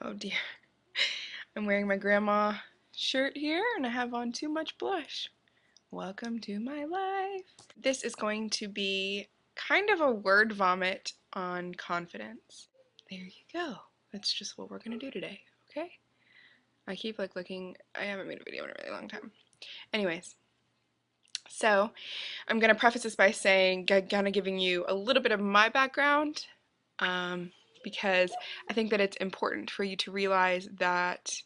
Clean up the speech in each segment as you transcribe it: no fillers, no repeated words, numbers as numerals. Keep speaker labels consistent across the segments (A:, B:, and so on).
A: Oh dear. I'm wearing my grandma shirt here and I have on too much blush. Welcome to my life. This is going to be kind of a word vomit on confidence. There you go. That's just what we're gonna do today, okay? I keep looking, I haven't made a video in a really long time. Anyways, so I'm gonna preface this by saying, kind of giving you a little bit of my background, because I think that it's important for you to realize that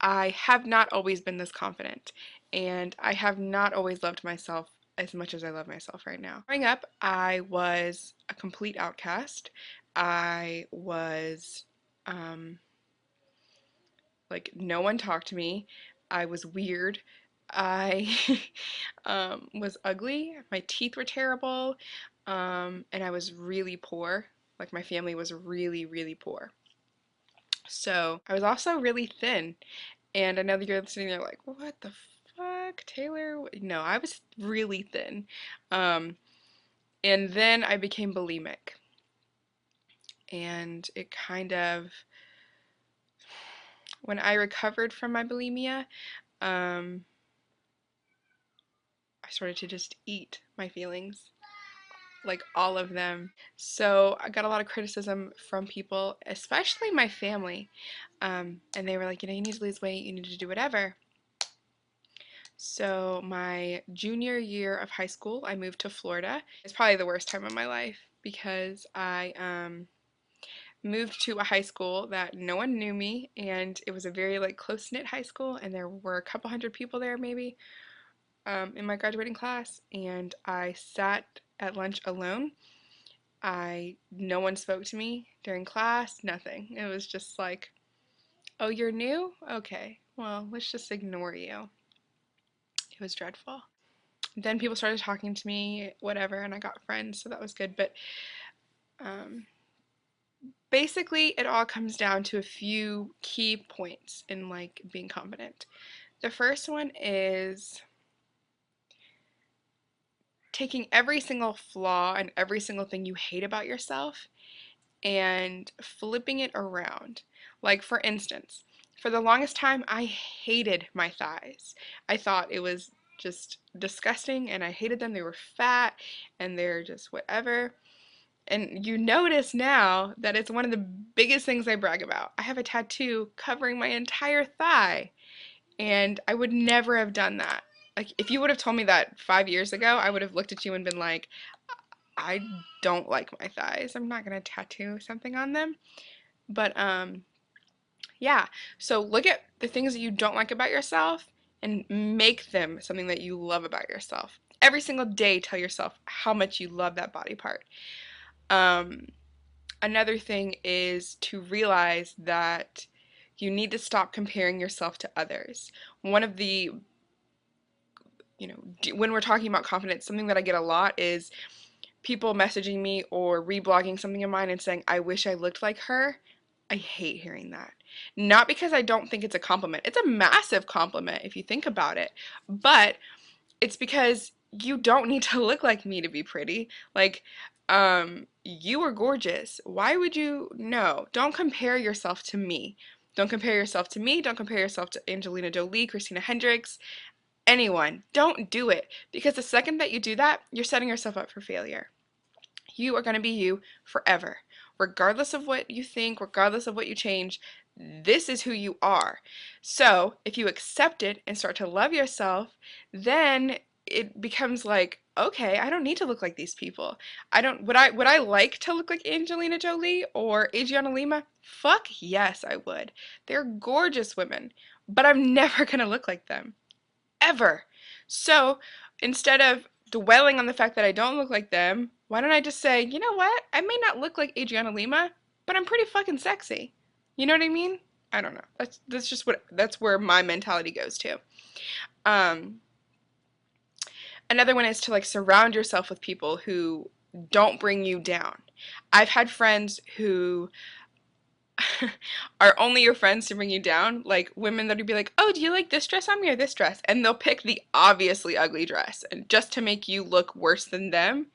A: I have not always been this confident, and I have not always loved myself as much as I love myself right now. Growing up, I was a complete outcast. I was, like, no one talked to me. I was weird. I was ugly. My teeth were terrible, and I was really poor. Like, my family was really, really poor. So I was also really thin. And I know that you're sitting there like, what the fuck, Taylor? No, I was really thin. Um, and then I became bulimic. And it kind of, when I recovered from my bulimia, I started to just eat my feelings, like all of them. So I got a lot of criticism from people, especially my family. And they were like, you need to lose weight, you need to do whatever. So my junior year of high school, I moved to Florida. It's probably the worst time of my life because I moved to a high school that no one knew me, and it was a very close-knit high school, and there were a couple hundred people there maybe in my graduating class, and I sat at lunch alone. No one spoke to me during class, nothing. It was just like, oh, you're new? Okay, well, let's just ignore you. It was dreadful. Then people started talking to me, whatever, and I got friends, so that was good. But um, basically, it all comes down to a few key points in being confident. The first one is taking every single flaw and every single thing you hate about yourself and flipping it around. Like, for instance, for the longest time, I hated my thighs. I thought it was just disgusting and I hated them. They were fat and they're just whatever. And you notice now that it's one of the biggest things I brag about. I have a tattoo covering my entire thigh, and I would never have done that. Like, if you would have told me that 5 years ago, I would have looked at you and been like, I don't like my thighs. I'm not gonna tattoo something on them. But yeah. So look at the things that you don't like about yourself and make them something that you love about yourself. Every single day, tell yourself how much you love that body part. Another thing is to realize that you need to stop comparing yourself to others. One of the, when we're talking about confidence, something that I get a lot is people messaging me or reblogging something of mine and saying, I wish I looked like her. I hate hearing that. Not because I don't think it's a compliment. It's a massive compliment if you think about it. But it's because you don't need to look like me to be pretty. Like, you are gorgeous. Why would you? No, don't compare yourself to me. Don't compare yourself to me. Don't compare yourself to Angelina Jolie, Christina Hendricks, anyone. Don't do it. Because the second that you do that, you're setting yourself up for failure. You are going to be you forever. Regardless of what you think, regardless of what you change, this is who you are. So if you accept it and start to love yourself, then it becomes like, okay, I don't need to look like these people. Would I like to look like Angelina Jolie or Adriana Lima? Fuck yes, I would. They're gorgeous women, but I'm never gonna look like them. Ever. So instead of dwelling on the fact that I don't look like them, why don't I just say, you know what? I may not look like Adriana Lima, but I'm pretty fucking sexy. You know what I mean? I don't know. That's where my mentality goes to. Um, Another one is to surround yourself with people who don't bring you down. I've had friends who are only your friends to bring you down, like women that would be like, oh, do you like this dress on me or this dress? And they'll pick the obviously ugly dress and just to make you look worse than them.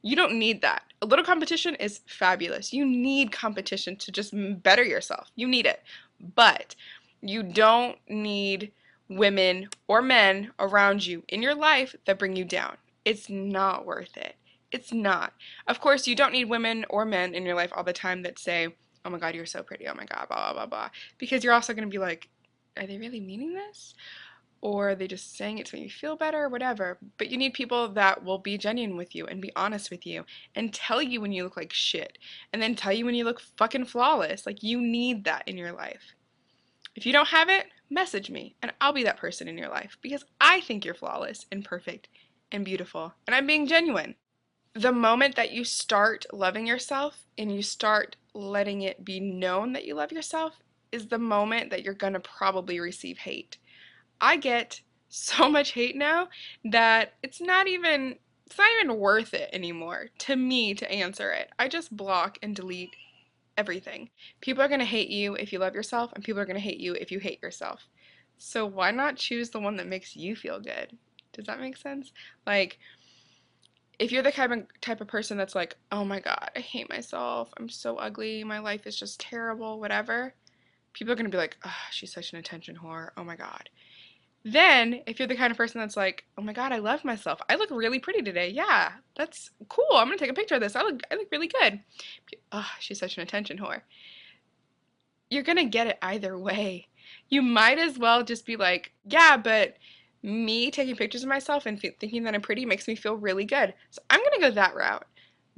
A: You don't need that. A little competition is fabulous. You need competition to just better yourself. You need it. But you don't need women or men around you in your life that bring you down. It's not worth it. It's not. Of course, you don't need women or men in your life all the time that say, oh my God, you're so pretty. Oh my God, blah, blah, blah, blah. Because you're also going to be like, are they really meaning this? Or are they just saying it to make you feel better or whatever? But you need people that will be genuine with you and be honest with you and tell you when you look like shit and then tell you when you look fucking flawless. Like, you need that in your life. If you don't have it, message me and I'll be that person in your life because I think you're flawless and perfect and beautiful and I'm being genuine. The moment that you start loving yourself and you start letting it be known that you love yourself is the moment that you're gonna probably receive hate. I get so much hate now that it's not even worth it anymore to me to answer it. I just block and delete everything. People are going to hate you if you love yourself, and people are going to hate you if you hate yourself. So why not choose the one that makes you feel good? Does that make sense? Like, if you're the type of person that's like, oh my God, I hate myself, I'm so ugly, my life is just terrible, whatever, people are going to be like, oh, she's such an attention whore, oh my God. Then, if you're the kind of person that's like, oh my God, I love myself. I look really pretty today. Yeah, that's cool. I'm gonna take a picture of this. I look really good. Oh, she's such an attention whore. You're gonna get it either way. You might as well just be like, yeah, but me taking pictures of myself and thinking that I'm pretty makes me feel really good. So I'm gonna go that route.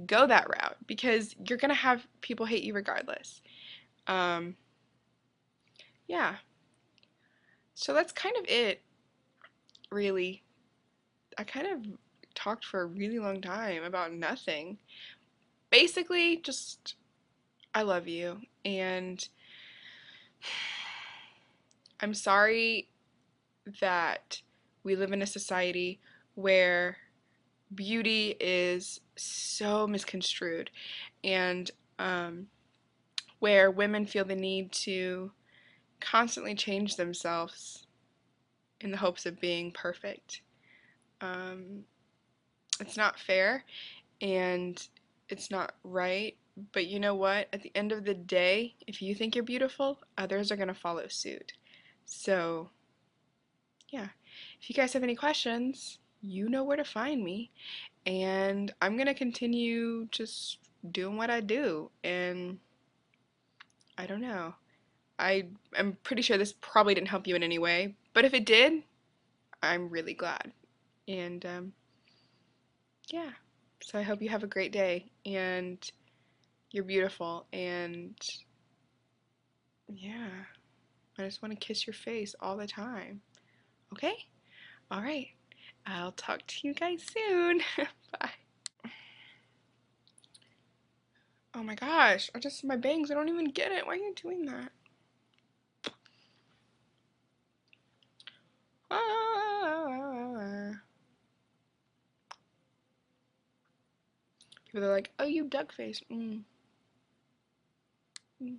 A: Go that route because you're gonna have people hate you regardless. Um, yeah. So that's kind of it, really. I kind of talked for a really long time about nothing. Basically, just I love you, and I'm sorry that we live in a society where beauty is so misconstrued and where women feel the need to constantly change themselves in the hopes of being perfect. Um, it's not fair and it's not right. But you know what? At the end of the day, if you think you're beautiful, others are going to follow suit. So, yeah. If you guys have any questions, you know where to find me. And I'm going to continue just doing what I do. And I don't know. I'm pretty sure this probably didn't help you in any way. But if it did, I'm really glad. And yeah. So I hope you have a great day. And you're beautiful. And yeah. I just want to kiss your face all the time. Okay? All right. I'll talk to you guys soon. Bye. Oh my gosh. I just my bangs. I don't even get it. Why are you doing that? Ah. People are like, oh, you duck face. Mm. Mm.